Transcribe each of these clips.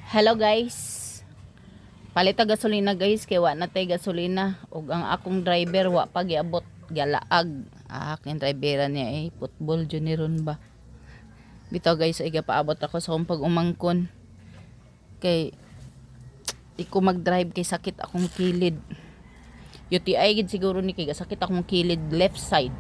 Hello guys. Palita gasolina guys kay wa na tay gasolina ug ang akong driver wa pa giabot galaag. Aking driver niya football juniron ba. Bitaw guys ay paabot ako sa akong pag-umangkon. Kay di ko mag-drive kay sakit akong kilid. UTI gid siguro ni kay sakit akong kilid left side.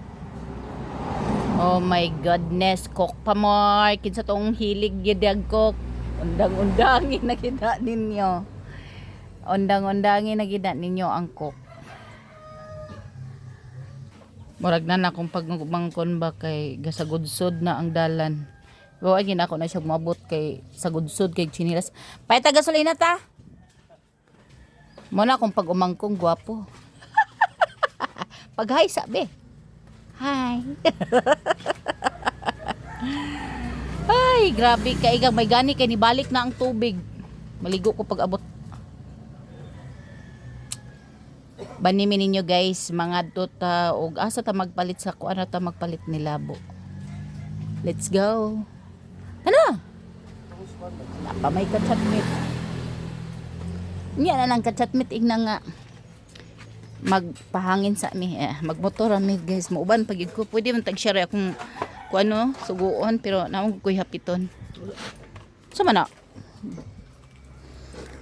Oh my goodness, kok pa more kinsa tong hilig gyud kok. Undang-undangin na kita ninyo. Undang-undangin na kita ninyo ang cook. Murag na akong pagmangkon ba kay gasagudsod na ang dalan. Wa gid ako na siya mabot kay sagudsod kay chinilas. Paita gasolina ta. Mo na akong pag-umangkong gwapo. Pag hi sabi. Hi. Ay, grabe ka igang may gani kay nibalik na ang tubig. Maligo ko pag abot. Banimin ninyo guys, mga dota og asa ta magpalit sa kuan ta magpalit ni labo. Let's go. Ano? Napa may kachatmit. Nya na lang kachatmit igna nga magpahangin sa mi. Magmotor mi guys, mauban pagid ko. Pwede man tag-share akong ano, suguon pero naman ko'y hapiton. Sama na.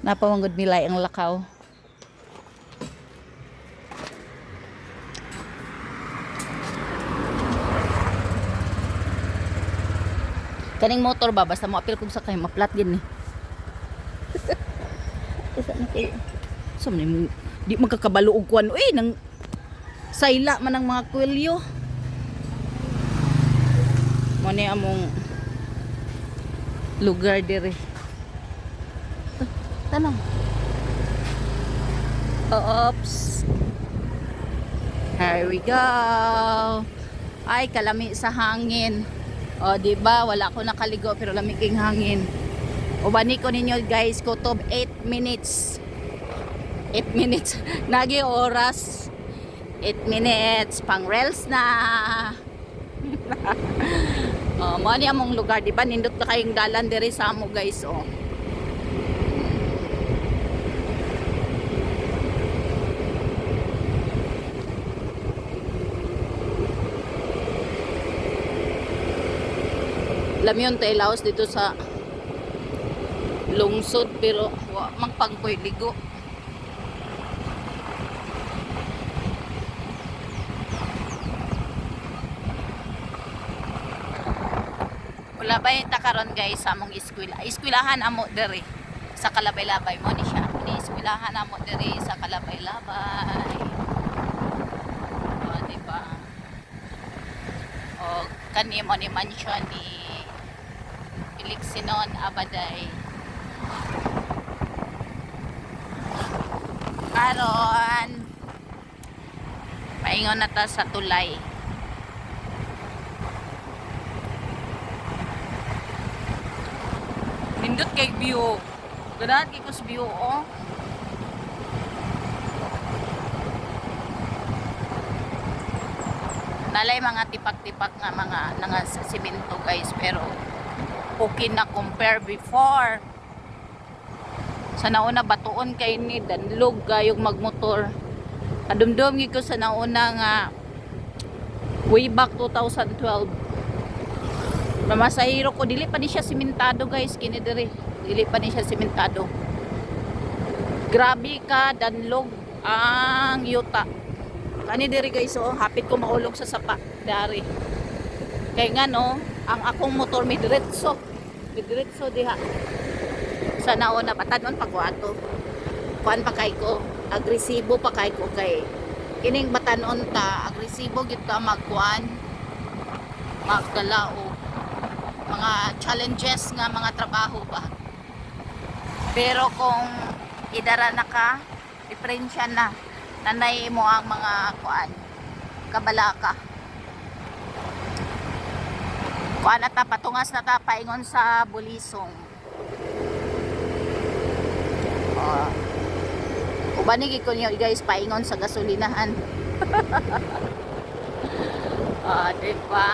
Napamanggod milay ang lakaw. Kaning motor ba basta mo apil kog sakay maplat gid ni. So di magkakabalo og kuan nang sayla man ang mga kwelyo. Mani among lugar dire. Tanong. Oops. Here we go. Ay kalami sa hangin. O di ba wala ko nakaligo pero lamig ang hangin. Ubani ko ninyo guys kutob 8 minutes. 8 minutes. Nagi oras. 8 minutes pang rails na. Mo ni among lugar di ba nindot na kayong dalan diri sa amo guys oh. Lamyon tay laos dito sa lungsod pero wa magpangkoy ligo. Wala ba yung takaron guys sa among eskwela. Eskwelahan amo dere sa Kalabay-Labay mo ni siya. Ni eskwelahan amo dere sa Kalabay-Labay. O diba? O kani mo ni mansion ni Pilixinon Abaday. Karon paingon na ta sa tulay. Nindot kay view. Ganahan kay kus view oh. Nalay mga tipak-tipak nga mga simento guys pero okay na compare before. Sa nauna batuon kay ni danlog kayog magmotor. Kadumdum gyud ko sa nauna nga way back 2012. Mamasahiro ko dili pa ni siya simentado guys kini diri. Dili pa ni siya simentado. Grabe ka danlog ang yuta. Kani diri guys oh, hapit ko maulog sa sapa dari. Kay nga no, ang akong motor may diretso. May diretso diha. Sa naon na batanon pagwato. Kuan pa kay ko, agresibo pa kay ko kay kining batanon ta, agresibo gid ta magkuan. Magdalao mga challenges nga mga trabaho ba. Pero kung idara na ka, diferensya na. Nanay mo ang mga kuan, kabalaka. Kuan na ta, patungas na ta, paingon sa Bulisong. Ubanigi ko niyo guys, paingon sa gasolinahan. Diba?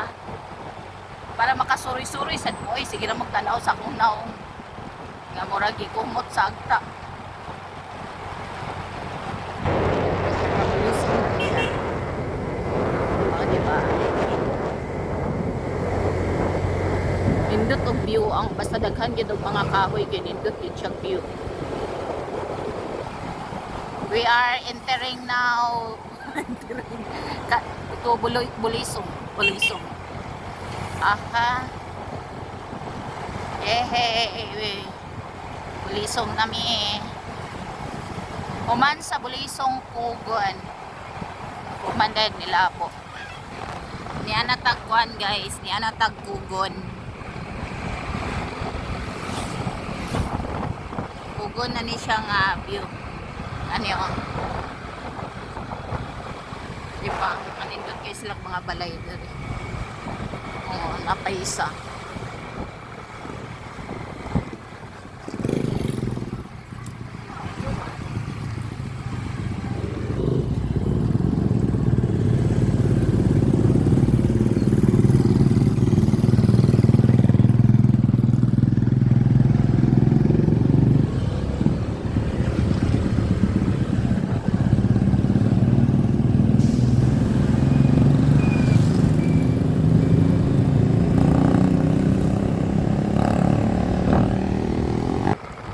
Para makasuri-suri sad mo, sige na magtanaw sa akong naong Nga mura gikumot sa agta. Kabulisog siya. O, diba? Nindot og view ang basta daghan gyud og mga kahoy gyud nindot gyud siyang view. We are entering now. Ito bulisong. Aha. Hey. Bulisong nami. Human sa bulisong kugon. Kumandan nila po. Ni ana tagkuan guys, ni ana tagkugon. Kugon na ni siya nga view. Ano yun? Diba? Manindot kayo silang mga balay dali. Oo, napaisa.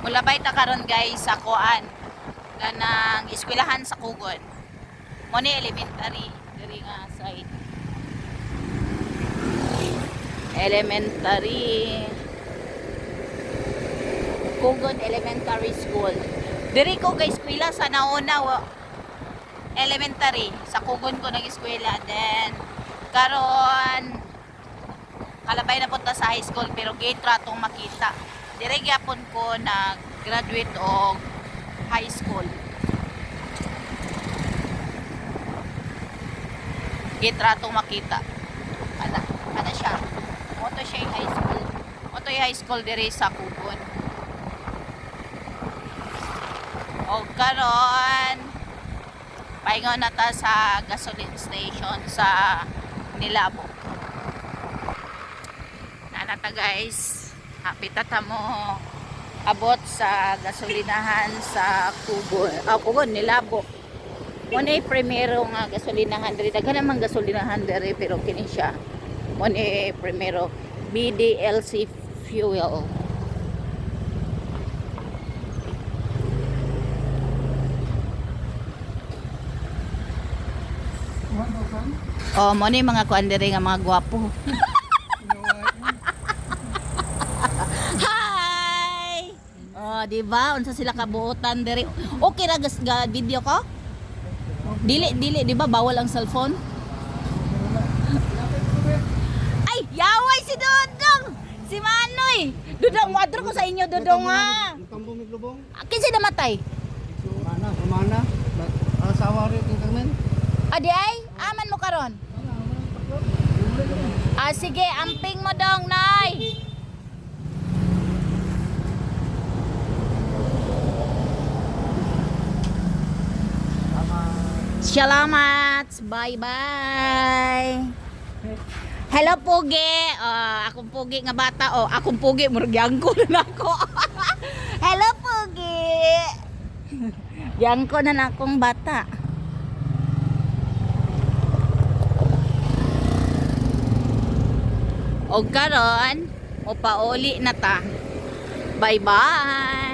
Mulabay ta karon guys sa kuan kanang eskwelahan sa Kugon. Mo ni elementary diri nga side. Elementary Kugon Elementary School. Diri ko guys eskwela sa nauna elementary sa Kugon ko nag-eskwela, then karon kalabay na punta sa high school pero gate ratong makita. Dire gyapon ko nag-graduate og high school. Gitratong makita. Ana siya. Moto siya yung high school. Moto yung high school dire sa Kugon. O karon paingon na ta sa gasoline station sa Nilabo. Nanata guys. Pitata mo abot sa gasolinahan sa Kugon, Nilabo. Muna primero nga gasolinahan diri. Daghan namang gasolinahan diri pero kini siya. Muna primero BDLC fuel. Oh, muna mga kuan diri nga mga gwapo. Di ba? Unsa sila kabuotan diri. Okay ra ga video ko? Dili, di ba bawal ang cellphone? Ay, yaway si Dodong. Si Manoy. Dodong, muadro ko sa inyo, Dodong ha. Tambong miglubong. Kinsa namatay? Mana. Asawa rin kang men. Adi ay, aman mo karon. Sige, amping mo dong, Nay. Salamat. Bye-bye. Hello, Pugi. Akong Pugi nga bata. Akong Pugi. Murgyangko na ako. Hello, Pugi. Yangko na akong bata. O karon, o pauli na ta. Bye-bye.